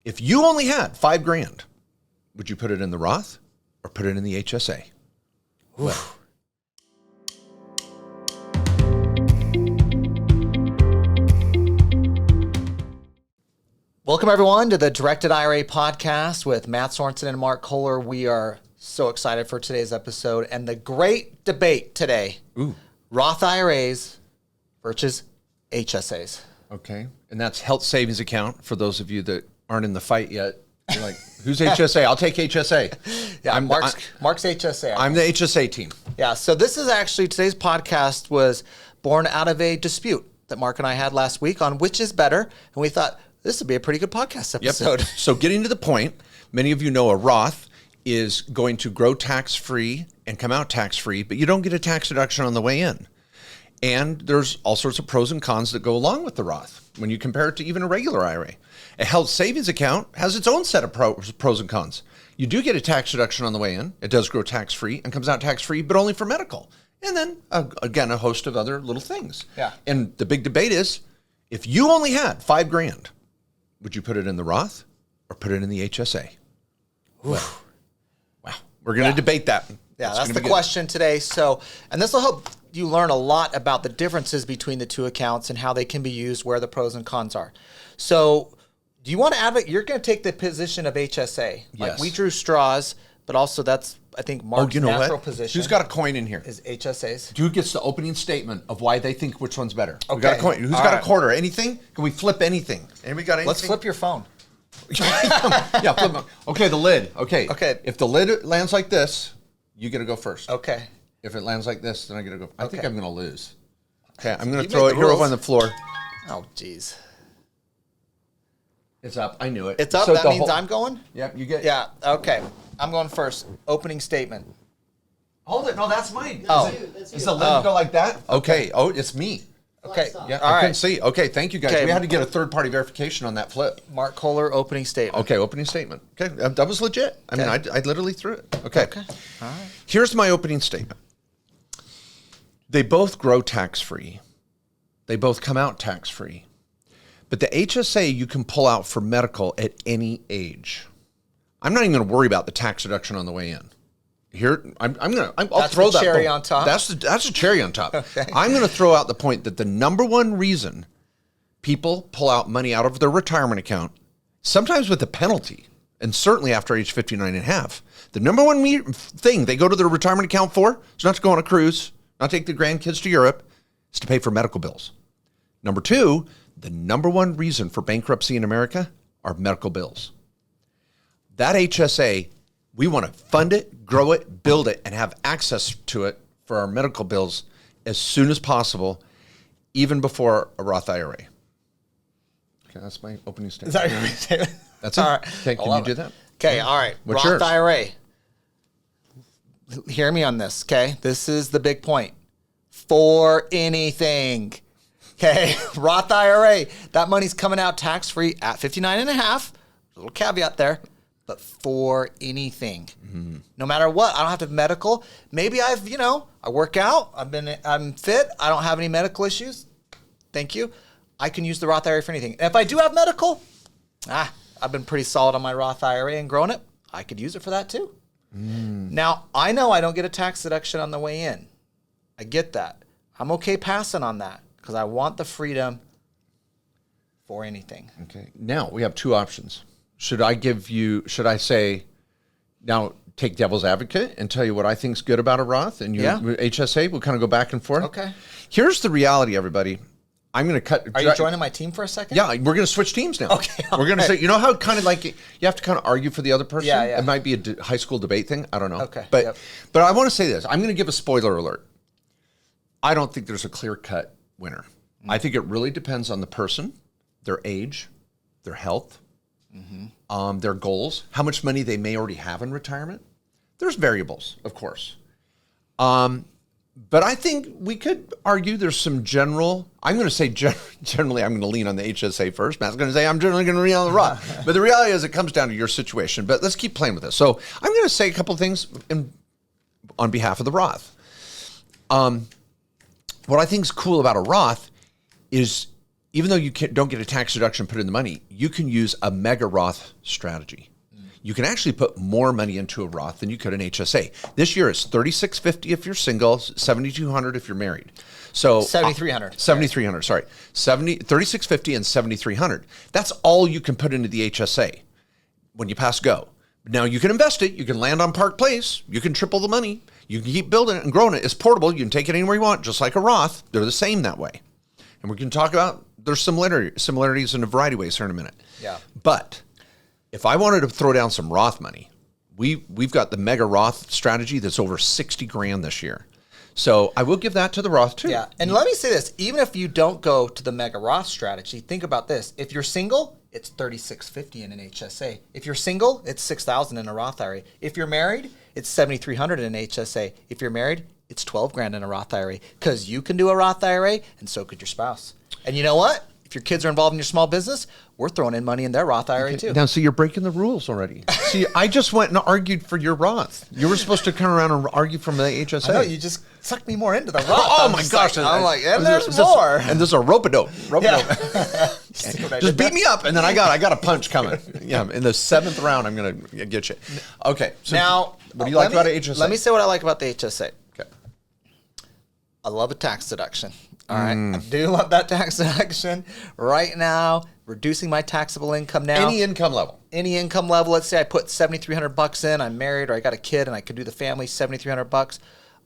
If you only had $5,000, would you put it in the Roth or put it in the HSA? Well, welcome, everyone, to the Directed IRA podcast with Matt Sorensen and Mark Kohler. We are so excited for today's episode and the great debate today. Roth IRAs versus HSAs. Okay. And that's health savings account for those of you that aren't in the fight yet. You're like, who's HSA? I'll take HSA. Yeah, Mark's HSA. I'm the HSA team. Yeah, so this is actually, today's podcast was born out of a dispute that Mark and I had last week on which is better. And we thought this would be a pretty good podcast episode. Yep. So getting to the point, many of you know a Roth is going to grow tax-free and come out tax-free, but you don't get a tax deduction on the way in. And there's all sorts of pros and cons that go along with the Roth when you compare it to even a regular IRA. A health savings account has its own set of pros and cons. You do get a tax deduction on the way in. It does grow tax-free and comes out tax-free, but only for medical. And then, again, a host of other little things. Yeah. And the big debate is, if you only had $5,000, would you put it in the Roth or put it in the HSA? Well, wow. We're going to debate that. Yeah, that's the question today. So, and this will help you learn a lot about the differences between the two accounts and how they can be used, where the pros and cons are. So, do you want to advocate? You're going to take the position of HSA. Yes. Like we drew straws, but also that's, I think, Mark's natural position. Who's got a coin in here? Is HSAs. Who gets the opening statement of why they think which one's better? Okay. We got a coin. Who's got a quarter? Anything? Can we flip anything? Anybody got anything? Let's flip your phone. Yeah, flip them. Okay, the lid. Okay. Okay. If the lid lands like this, you get to go first. Okay. If it lands like this, then I get to go. I think Okay. I'm going to lose. Okay, I'm going to You throw made it the here over rules. on the floor. Oh, jeez. It's up. I knew it. It's up. So That the means whole- I'm going? Yep, you get. Yeah. Okay. I'm going first. Opening statement. Hold it. No, that's mine. Oh. Does the lid go like that? Okay. Oh, it's me. Okay. Yeah, All I couldn't right. see. Okay, thank you guys. Okay. We had to get a third-party verification on that flip. Mark Kohler, opening statement. Okay, opening statement. Okay, that was legit. I mean, I literally threw it. Okay. Okay. All right. Here's my opening statement. They both grow tax-free. They both come out tax-free. But the HSA you can pull out for medical at any age. I'm not even going to worry about the tax deduction on the way in. Here, I'll That's throw the that cherry on top? That's a cherry on top. Okay. I'm going to throw out the point that the number one reason people pull out money out of their retirement account, sometimes with a penalty, and certainly after age 59 and a half, the number one thing they go to their retirement account for is not to go on a cruise, not take the grandkids to Europe, is to pay for medical bills. Number two, the number one reason for bankruptcy in America are medical bills. That HSA, we want to fund it, grow it, build it, and have access to it for our medical bills as soon as possible, even before a Roth IRA. Okay, that's my opening statement. Is that your opening statement? That's it. All right. Okay, can you do that? Okay, all right. What's Roth yours? IRA. Hear me on this, okay? This is the big point. For anything. Okay, Roth IRA. That money's coming out tax-free at 59 and a half. A little caveat there. But for anything. No matter what. I don't have to have medical. Maybe I work out. I'm fit. I don't have any medical issues. Thank you. I can use the Roth IRA for anything. And if I do have medical, I've been pretty solid on my Roth IRA and growing it. I could use it for that too. Now, I know I don't get a tax deduction on the way in. I get that. I'm okay passing on that because I want the freedom for anything. Okay. Now we have two options. Should I say, now take devil's advocate and tell you what I think's good about a Roth and HSA? We'll kind of go back and forth. Okay. Here's the reality, everybody. I'm going to cut. Are you joining my team for a second? Yeah, we're going to switch teams now. Okay, We're going to say, you know how kind of like you have to kind of argue for the other person? Yeah, yeah. It might be a high school debate thing. I don't know. Okay, But, yep. but I want to say this. I'm going to give a spoiler alert. I don't think there's a clear-cut winner. I think it really depends on the person, their age, their health, their goals, how much money they may already have in retirement. There's variables, of course. But I think we could argue there's some general, I'm going to say generally I'm going to lean on the HSA first. Matt's going to say I'm generally going to lean on the Roth. But the reality is it comes down to your situation. But let's keep playing with this. So I'm going to say a couple of things on behalf of the Roth. What I think is cool about a Roth is even though you don't get a tax deduction put in the money, you can use a mega Roth strategy. You can actually put more money into a Roth than you could an HSA. This year it's $3,650 if you're single, $7,200 if you're married. So $7,300. $7,300, sorry. $3,650 and $7,300. That's all you can put into the HSA when you pass go. Now you can invest it. You can land on Park Place. You can triple the money. You can keep building it and growing it. It's portable. You can take it anywhere you want, just like a Roth. They're the same that way. And we can talk about their similarities in a variety of ways here in a minute. Yeah. But if I wanted to throw down some Roth money, we've got the mega Roth strategy that's over 60 grand this year. So I will give that to the Roth too. Yeah. And let me say this, even if you don't go to the mega Roth strategy, think about this. If you're single, it's $3,650 in an HSA. If you're single, it's $6,000 in a Roth IRA. If you're married, it's $7,300 in an HSA. If you're married, it's 12 grand in a Roth IRA, because you can do a Roth IRA and so could your spouse. And you know what? If your kids are involved in your small business, we're throwing in money in their Roth IRA too. Now, so you're breaking the rules already. See, I just went and argued for your Roth. You were supposed to come around and argue from the HSA. I know, you just sucked me more into the Roth. Oh my gosh. I'm like, and there's more. And there's a rope-a-dope. Yeah. Just beat me up, and then I got a punch coming. Yeah, in the 7th round, I'm going to get you. Okay. So now, what do you like about HSA? Let me say what I like about the HSA. Okay. I love a tax deduction. All right. I do love that tax deduction. Right now, reducing my taxable income now. Any income level. Any income level. Let's say I put $7,300 in. I'm married, or I got a kid, and I could do the family $7,300.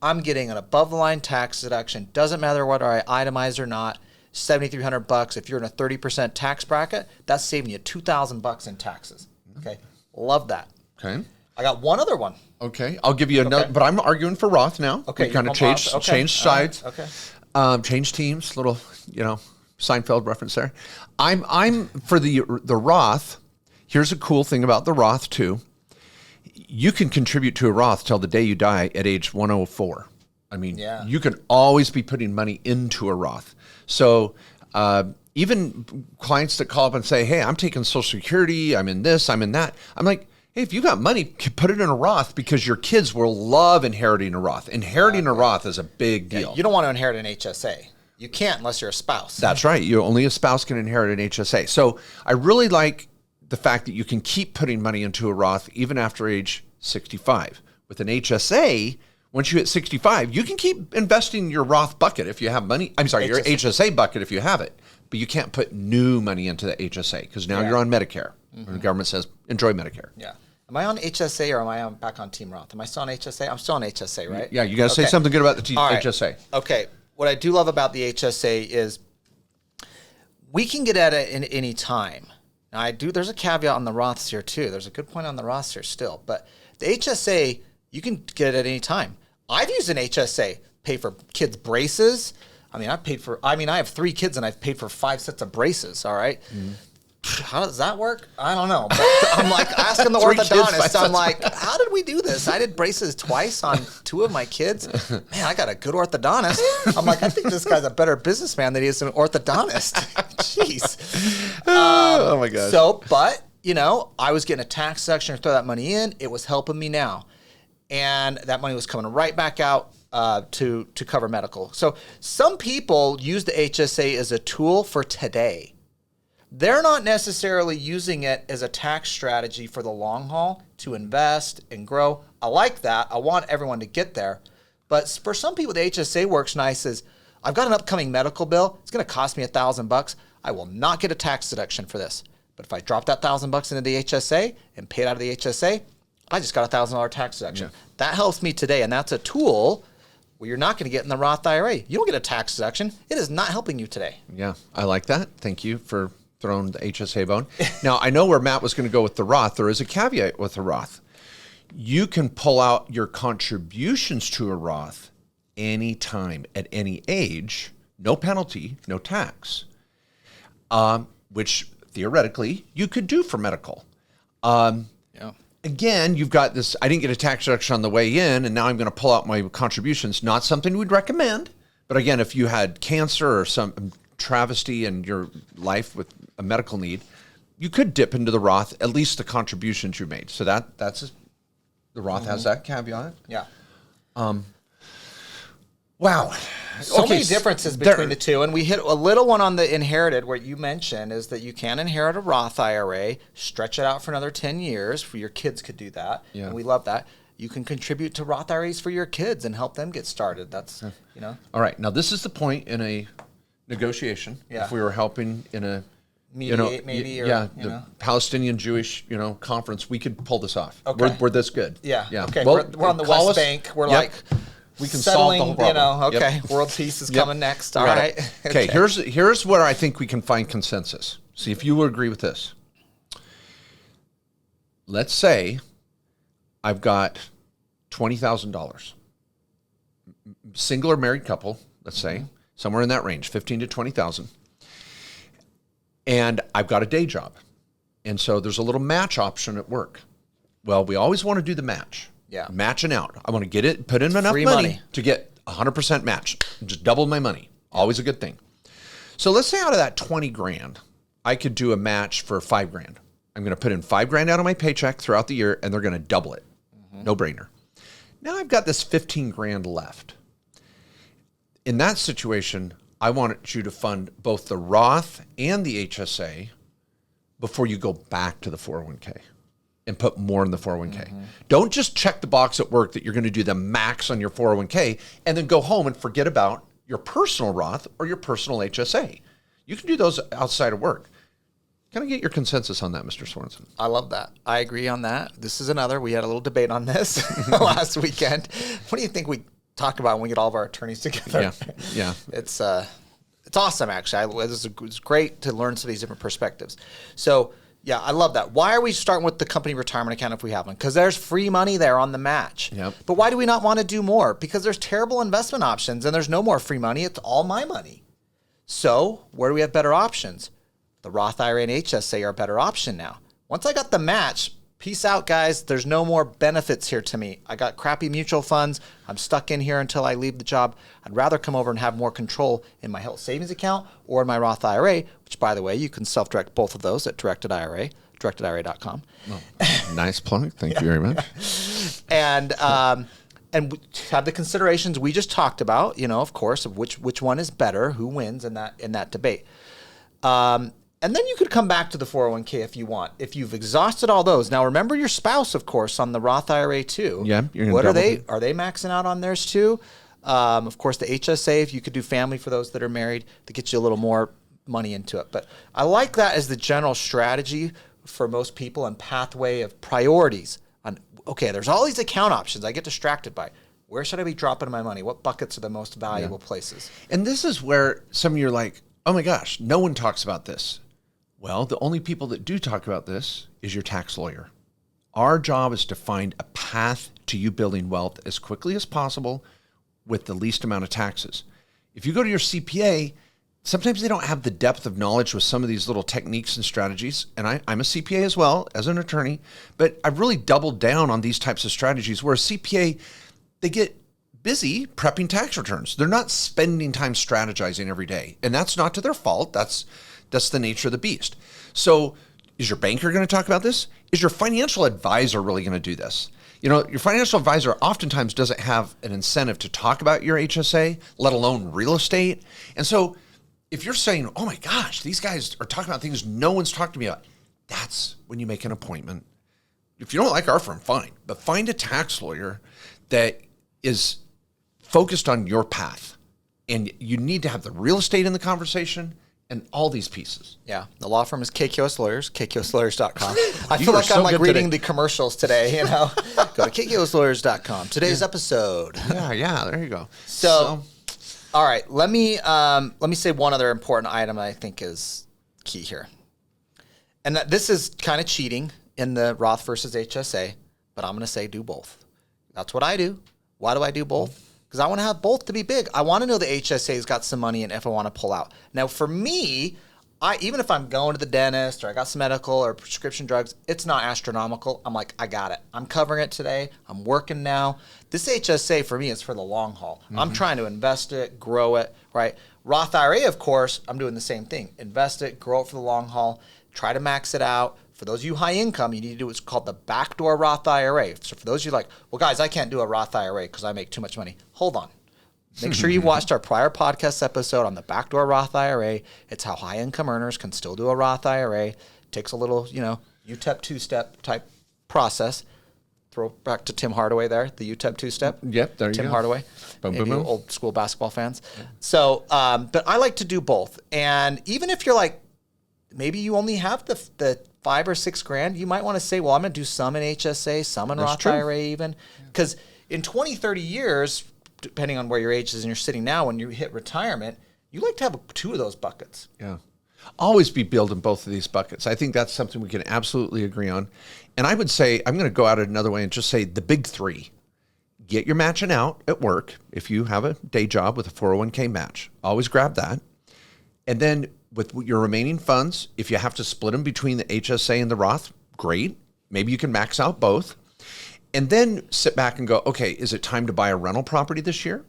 I'm getting an above-the-line tax deduction. Doesn't matter whether I itemize or not. $7,300. If you're in a 30% tax bracket, that's saving you $2,000 in taxes. Okay. Love that. Okay. I got one other one. Okay. I'll give you another, but I'm arguing for Roth now. Okay. We kind of change sides. Right. Okay. Change teams, little, Seinfeld reference there. I'm for the Roth. Here's a cool thing about the Roth too. You can contribute to a Roth till the day you die at age 104. I mean, You can always be putting money into a Roth. So even clients that call up and say, hey, I'm taking Social Security, I'm in this, I'm in that. I'm like, hey, if you got money, put it in a Roth, because your kids will love inheriting a Roth. Inheriting a Roth is a big deal. Yeah, you don't want to inherit an HSA. You can't unless you're a spouse. That's right. Only a spouse can inherit an HSA. So I really like the fact that you can keep putting money into a Roth even after age 65. With an HSA, once you hit 65, you can keep investing your Roth bucket if you have money. I'm sorry, your HSA bucket if you have it. But you can't put new money into the HSA, because now you're on Medicare. Mm-hmm. The government says, enjoy Medicare. Yeah. Am I on HSA, or am I back on Team Roth? Am I still on HSA? I'm still on HSA, right? Yeah, you got to say something good about the HSA. Okay. What I do love about the HSA is we can get at it in any time. Now, there's a caveat on the Roths here too. There's a good point on the Roths here still. But the HSA, you can get it at any time. I've used an HSA, pay for kids' braces. I have 3 kids, and I've paid for 5 sets of braces, all right? Mm-hmm. How does that work? I don't know. But I'm like asking the orthodontist, I'm like, how did we do this? I did braces twice on 2 of my kids. Man, I got a good orthodontist. I'm like, I think this guy's a better businessman than he is an orthodontist. Jeez. Oh my gosh. So, but, I was getting a tax deduction to throw that money in. It was helping me now. And that money was coming right back out to cover medical. So some people use the HSA as a tool for today. They're not necessarily using it as a tax strategy for the long haul to invest and grow. I like that. I want everyone to get there. But for some people, the HSA works nice as, I've got an upcoming medical bill. It's going to cost me $1,000. I will not get a tax deduction for this. But if I drop that $1,000 into the HSA and pay it out of the HSA, I just got a $1,000 tax deduction. Yeah. That helps me today. And that's a tool where you're not going to get in the Roth IRA. You don't get a tax deduction. It is not helping you today. Yeah, I like that. Thank you for throwing the HSA bone. Now, I know where Matt was going to go with the Roth. There is a caveat with the Roth. You can pull out your contributions to a Roth anytime, at any age, no penalty, no tax, which theoretically you could do for medical. Again, you've got this, I didn't get a tax deduction on the way in, and now I'm going to pull out my contributions. Not something we'd recommend. But again, if you had cancer or some travesty in your life with a medical need, you could dip into the Roth, at least the contributions you made. So that's the Roth has that caveat. Yeah. Wow. So many differences between the two. And we hit a little one on the inherited where you mentioned is that you can inherit a Roth IRA, stretch it out for another 10 years. For your kids could do that. Yeah. And we love that. You can contribute to Roth IRAs for your kids and help them get started. That's, All right. Now, this is the point in a negotiation. Yeah. If we were helping in a mediate maybe, or the Palestinian Jewish conference, we could pull this off. Okay. We're this good. Yeah. Okay. Well, we're on the West Bank. We're like we can solve the whole problem. Okay. World peace is coming next. All right. Okay. Here's where I think we can find consensus. See if you would agree with this. Let's say I've got $20,000. Single or married couple, let's say, somewhere in that range, 15 to 20,000. And I've got a day job. And so there's a little match option at work. Well, we always want to do the match. Yeah. Matching out. I want to get it, put in enough money to get 100% match. Just double my money. Always a good thing. So let's say out of that 20 grand, I could do a match for 5 grand. I'm going to put in 5 grand out of my paycheck throughout the year, and they're going to double it. No brainer. Now I've got this 15 grand left. In that situation, I want you to fund both the Roth and the HSA before you go back to the 401k and put more in the 401k. Don't just check the box at work that you're going to do the max on your 401k and then go home and forget about your personal Roth or your personal HSA. You can do those outside of work. Can I get your consensus on that, Mr. Sorensen? I love that. I agree on that. This is another. We had a little debate on this last weekend. What do you think we talk about when we get all of our attorneys together? Yeah. It's awesome, actually. It's great to learn some of these different perspectives. So, yeah, I love that. Why are we starting with the company retirement account if we have one? Because there's free money there on the match. Yep. But why do we not want to do more? Because there's terrible investment options, and there's no more free money. It's all my money. So where do we have better options? The Roth IRA and HSA are a better option now. Once I got the match, peace out, guys. There's no more benefits here to me. I got crappy mutual funds. I'm stuck in here until I leave the job. I'd rather come over and have more control in my health savings account or in my Roth IRA, which, by the way, you can self-direct both of those at directedira.com. Oh, nice plug. Thank you very much. And have the considerations we just talked about, of course, of which one is better, who wins in that debate. And then you could come back to the 401k if you want. If you've exhausted all those. Now, remember your spouse, of course, on the Roth IRA too. Yeah. What are they? Are they maxing out on theirs too? Of course, the HSA, if you could do family for those that are married, that gets you a little more money into it. But I like that as the general strategy for most people and pathway of priorities. Okay, there's all these account options. I get distracted by where should I be dropping my money? What buckets are the most valuable places? And this is where some of you are like, oh my gosh, no one talks about this. Well, the only people that do talk about this is your tax lawyer. Our job is to find a path to you building wealth as quickly as possible with the least amount of taxes. If you go to your CPA, sometimes they don't have the depth of knowledge with some of these little techniques and strategies. And I'm a CPA as well as an attorney, but I've really doubled down on these types of strategies where a CPA, they get busy prepping tax returns. They're not spending time strategizing every day. And that's not to their fault. That's the nature of the beast. So is your banker going to talk about this? Is your financial advisor really going to do this? Your financial advisor oftentimes doesn't have an incentive to talk about your HSA, let alone real estate. And so if you're saying, oh my gosh, these guys are talking about things no one's talked to me about, that's when you make an appointment. If you don't like our firm, fine. But find a tax lawyer that is focused on your path. And you need to have the real estate in the conversation and all these pieces. Yeah. The law firm is KKOS Lawyers, KKOSlawyers.com. I feel like I'm reading the commercials today, Go to KKOSlawyers.com. Today's episode. Yeah, there you go. So, all right, let me say one other important item I think is key here. And this is kind of cheating in the Roth versus HSA, but I'm going to say do both. That's what I do. Why do I do both? Because I want to have both to be big. I want to know the HSA's got some money in if I want to pull out. Now, for me, even if I'm going to the dentist or I got some medical or prescription drugs, it's not astronomical. I'm like, I got it. I'm covering it today. I'm working now. This HSA for me is for the long haul. Mm-hmm. I'm trying to invest it, grow it, right? Roth IRA, of course, I'm doing the same thing. Invest it, grow it for the long haul, try to max it out. For those of you high income, you need to do what's called the backdoor Roth IRA. So for those of you like, well, guys, I can't do a Roth IRA because I make too much money. Hold on. Make sure you watched our prior podcast episode on the backdoor Roth IRA. It's how high-income earners can still do a Roth IRA. Takes a little, UTEP two-step type process. Throw back to Tim Hardaway there, the UTEP two-step. Yep, there you go. Tim Hardaway. Boom, Maybe boom, boom. old school basketball fans. Yeah. So, but I like to do both. And even if you're like, maybe you only have the $5,000 or $6,000, you might want to say, well, I'm going to do some in HSA, some in Roth IRA even. Because in 20, 30 years, depending on where your age is and you're sitting now, when you hit retirement, you like to have 2 of those buckets. Yeah. Always be building both of these buckets. I think that's something we can absolutely agree on. And I would say, I'm going to go at it another way and just say the big 3. Get your matching out at work. If you have a day job with a 401k match, always grab that. And then with your remaining funds, if you have to split them between the HSA and the Roth, great. Maybe you can max out both. And then sit back and go, okay, is it time to buy a rental property this year?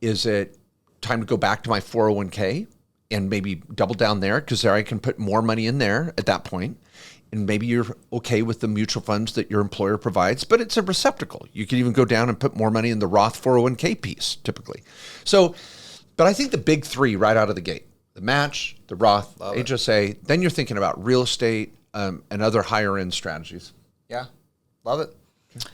Is it time to go back to my 401k and maybe double down there? Because there I can put more money in there at that point. And maybe you're okay with the mutual funds that your employer provides, but it's a receptacle. You can even go down and put more money in the Roth 401k piece, typically. So, but I think the big 3 right out of the gate, the match, the Roth, HSA, then you're thinking about real estate and other higher end strategies. Yeah, love it.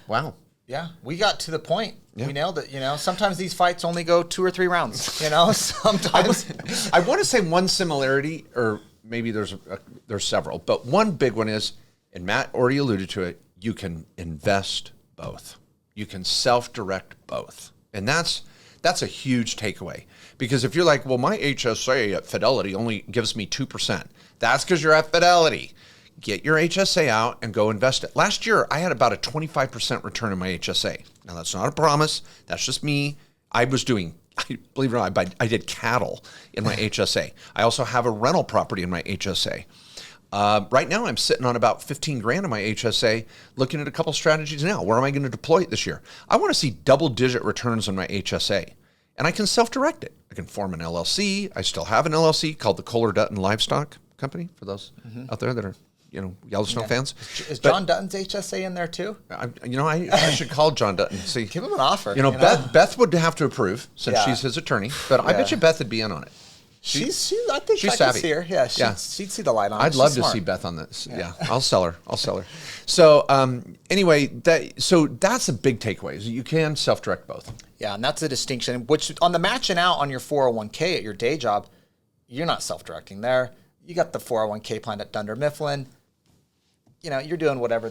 Wow. Yeah, we got to the point. Yeah. We nailed it. Sometimes these fights only go 2 or 3 rounds. Sometimes. I want to say one similarity, or maybe there's several, but one big one is, and Matt already alluded to it, you can invest both. You can self-direct both. And that's a huge takeaway. Because if you're like, well, my HSA at Fidelity only gives me 2%. That's because you're at Fidelity. Get your HSA out and go invest it. Last year, I had about a 25% return in my HSA. Now, that's not a promise. That's just me. I was doing, believe it or not, I did cattle in my HSA. I also have a rental property in my HSA. Right now, I'm sitting on about $15,000 in my HSA, looking at a couple strategies now. Where am I going to deploy it this year? I want to see double-digit returns on my HSA, and I can self-direct it. I can form an LLC. I still have an LLC called the Kohler Livestock Company, for those out there that are Yellowstone fans. Is John Dutton's HSA in there too? I should call John Dutton. See, give him an offer. Beth would have to approve since she's his attorney, but I bet you Beth would be in on it. I think she's savvy. See her. Yeah, she'd see the light on. I'd love to see Beth on this. Yeah, I'll sell her. So anyway, that's a big takeaway. Is you can self-direct both. Yeah, and that's a distinction. Which on the matching out on your 401k at your day job, you're not self-directing there. You got the 401k plan at Dunder Mifflin. You're doing whatever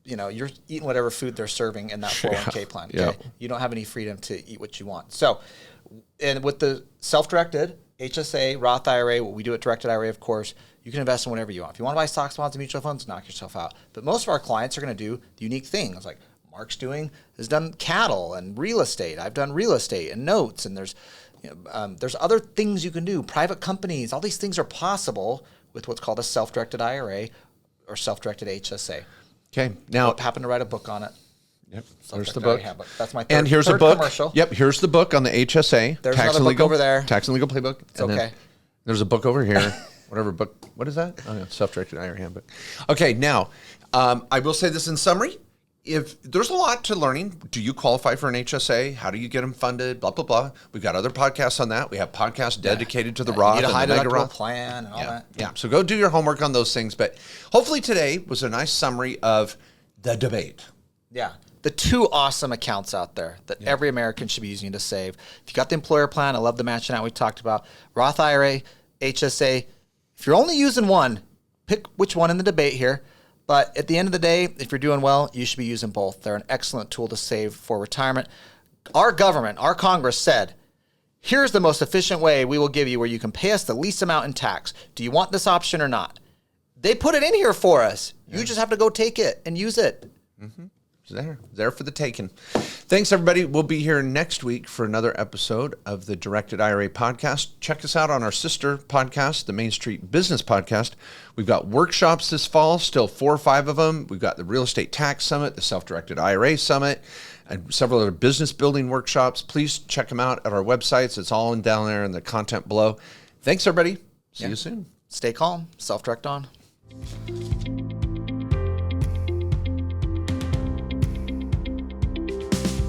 you're eating whatever food they're serving in that 401k plan. Okay? Yeah. You don't have any freedom to eat what you want. So, and with the self-directed HSA, Roth IRA, what we do at Directed IRA, of course, you can invest in whatever you want. If you want to buy stocks, bonds, and mutual funds, knock yourself out. But most of our clients are going to do the unique things like Mark's has done cattle and real estate. I've done real estate and notes, and there's other things you can do. Private companies, all these things are possible with what's called a self-directed IRA or self-directed HSA. Okay, now I happen to write a book on it. Yep, there's the book. That's my and here's a book. Commercial. Yep, here's the book on the HSA. There's another book over there. Tax and Legal Playbook. It's okay. There's a book over here. Whatever book. What is that? Oh, yeah, self-directed IRA handbook. Okay, now I will say this in summary. If there's a lot to learning, do you qualify for an HSA? How do you get them funded? Blah, blah, blah. We've got other podcasts on that. We have podcasts dedicated to the Roth and the Mega Roth plan and all that. Yeah, so go do your homework on those things. But hopefully today was a nice summary of the debate. Yeah. The 2 awesome accounts out there that every American should be using to save. If you got the employer plan, I love the matching out we talked about. Roth IRA, HSA. If you're only using one, pick which one in the debate here. But at the end of the day, if you're doing well, you should be using both. They're an excellent tool to save for retirement. Our government, our Congress said, here's the most efficient way we will give you where you can pay us the least amount in tax. Do you want this option or not? They put it in here for us. You just have to go take it and use it. Mm-hmm. It's there for the taking. Thanks, everybody. We'll be here next week for another episode of the Directed IRA podcast. Check us out on our sister podcast, the Main Street Business Podcast. We've got workshops this fall, still 4 or 5 of them. We've got the Real Estate Tax Summit, the Self-Directed IRA Summit, and several other business building workshops. Please check them out at our websites. It's all down there in the content below. Thanks, everybody. See you soon. Stay calm. Self-direct on.